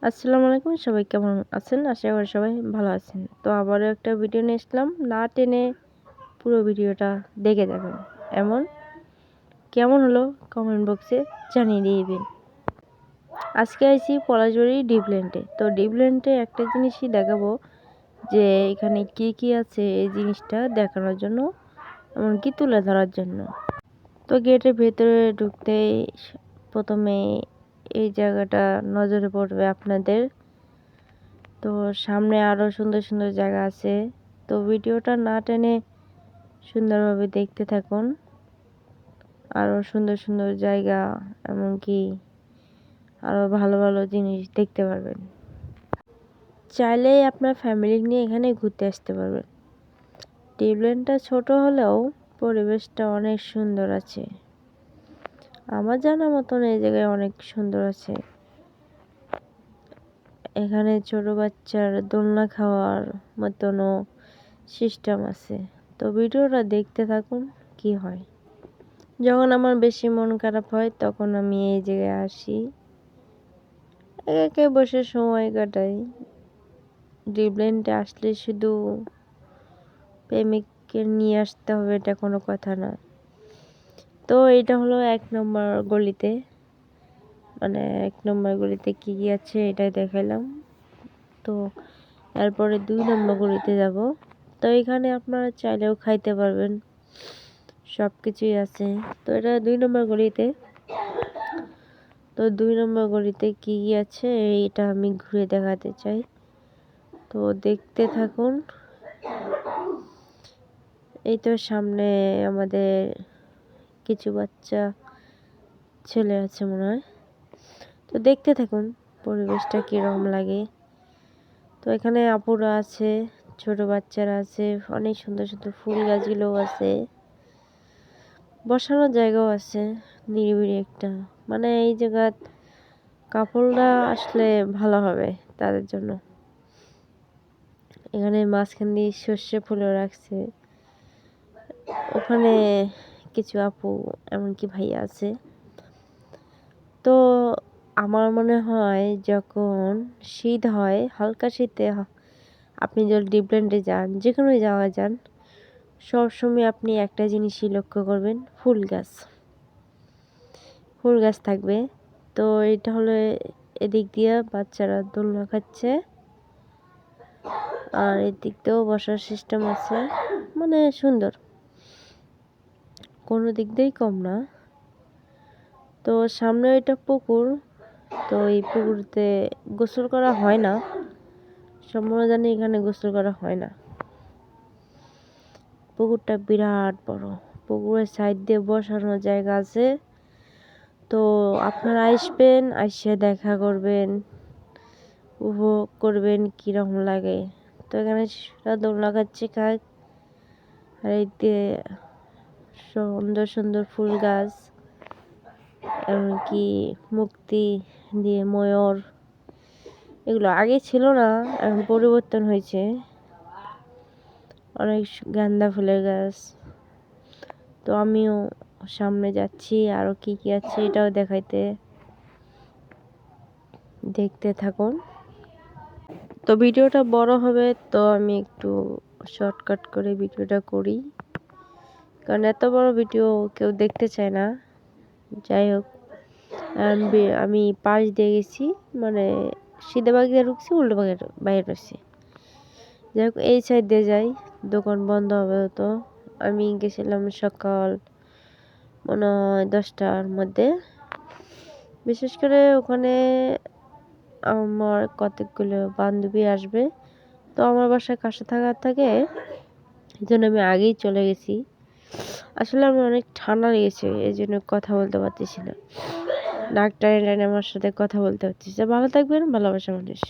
আসসালামু আলাইকুম, সবাই কেমন আছেন? আশা করি সবাই ভালো আছেন। তো আবারও একটা ভিডিও নিয়ে আসলাম, না টেনে পুরো ভিডিওটা দেখে যাবেন। এমন কেমন হলো কমেন্ট বক্সে জানিয়ে দিবেন। আজকে আইছি পলাশবাড়ি ডিপল্যান্ডে। তো ডিপল্যান্ডে একটা জিনিসই দেখাবো, যে এখানে কি কি আছে এই জিনিসটা দেখানোর জন্য, এমনকি তুলে ধরার জন্য। তো গেটের ভেতরে ঢুকতেই প্রথমে এই জায়গাটা নজরে পড়বে আপনাদের। তো সামনে আরও সুন্দর সুন্দর জায়গা আছে। তো ভিডিওটা না টেনে সুন্দরভাবে দেখতে থাকুন। আরও সুন্দর সুন্দর জায়গা, এমনকি আরও ভালো ভালো জিনিস দেখতে পারবেন। চাইলেই আপনার ফ্যামিলি নিয়ে এখানে ঘুরতে আসতে পারবেন। টিউবল্যান্ডটা ছোট হলেও পরিবেশটা অনেক সুন্দর আছে। আমার জানা মতন এই জায়গায় অনেক সুন্দর আছে। এখানে ছোট বাচ্চার দোলনা খাওয়ার মতনও সিস্টেম আছে। তো ভিডিওটা দেখতে থাকুন কি হয়। যখন আমার বেশি মন খারাপ হয় তখন আমি এই জায়গায় আসি, একে বসে সময় কাটাই। ডিপল্যান্ডে আসলে শুধু প্রেমিককে নিয়ে আসতে হবে এটা কোনো কথা না। তো এটা হলো 1 নম্বর গলিতে, মানে 1 নম্বর গলিতে কি কি আছে এটাই দেখাইলাম। তো এরপরে 2 নম্বর গলিতে যাব। তো এখানে আপনারা চাইলেও খাইতে পারবেন, সব কিছুই আছে। তো এটা 2 নম্বর গলিতে। তো 2 নম্বর গলিতে কি কি আছে এইটা আমি ঘুরে দেখাতে চাই। তো দেখতে থাকুন। এই তো সামনে আমাদের কিছু বাচ্চা ছেলে আছে মনে হয়। তো দেখতে থাকুন পরিবেশটা কীরকম লাগে। তো এখানে আপুরা আছে, ছোট বাচ্চারা আছে, অনেক সুন্দর সুন্দর ফুল গাছগুলোও আছে, বসানোর জায়গাও আছে নিরিবিলি একটা। মানে এই জায়গা কাপড়রা আসলে ভালো হবে তাদের জন্য। এখানে মাঝখান দিয়ে সর্ষে ফুলও রাখছে। ওখানে কিছু আপু এমনকি ভাইয়া আছে। তো আমার মনে হয় যখন শীত হয়, হালকা শীতে আপনি যদি ডিপল্যান্ডে যান, যে কোনো যাওয়া যান, সবসময় আপনি একটা জিনিসই লক্ষ্য করবেন, ফুল গাছ থাকবে। তো এটা হলো এদিক দিয়ে বাচ্চারা দোলনা খাচ্ছে, আর এদিক দিয়েও বসার সিস্টেম আছে। মানে সুন্দর, কোনো দিক দিয়েই কম না। তো সামনে এটা পুকুর। তো এই পুকুরতে গোসল করা হয় না, সম্পূর্ণ জানি এখানে গোসল করা হয় না। পুকুরটা বিরাট বড়, পুকুরের সাইড দিয়ে বসানোর জায়গা আছে। তো আপনারা আসবেন, এসে দেখা করবেন, উপভোগ করবেন কীরকম লাগে। তো এখানে দোলনা খাচ্ছে খায়, আর এই দিয়ে সুন্দর সুন্দর ফুল গাছ, এমনকি মুক্তি দিয়ে ময়ূর, এগুলো আগে ছিল না, এখন পরিবর্তন হয়েছে। অনেক গাঁদা ফুলের গাছ। তো আমিও সামনে যাচ্ছি, আরও কি কি আছে এটাও দেখাইতে, দেখতে থাকুন। তো ভিডিওটা বড় হবে, তো আমি একটু শর্টকাট করে ভিডিওটা করি, কারণ এত বড় ভিডিও কেউ দেখতে চায় না। যাই হোক, আমি পাশ দিয়ে গেছি, মানে সিধে বাগ দিয়ে ঢুকছি, উল্টো বাগে বাইরে ঢুকছি। যাই হোক, এই সাইড দিয়ে যাই, দোকান বন্ধ হবে। তো আমি গেছিলাম সকাল মনে হয় 10টার মধ্যে। বিশেষ করে ওখানে আমার কতগুলো বান্ধবী আসবে, তো আমার বাসায় কাছে থাকে, এই জন্য আমি আগেই চলে গেছি। আসলে আমি অনেক ঠান্ডা লেগেছে, এই জন্য কথা বলতে পারতেছি না। ডাক্তার আমার সাথে কথা বলতে হচ্ছে। ভালো থাকবেন, ভালোবাসা মানুষ।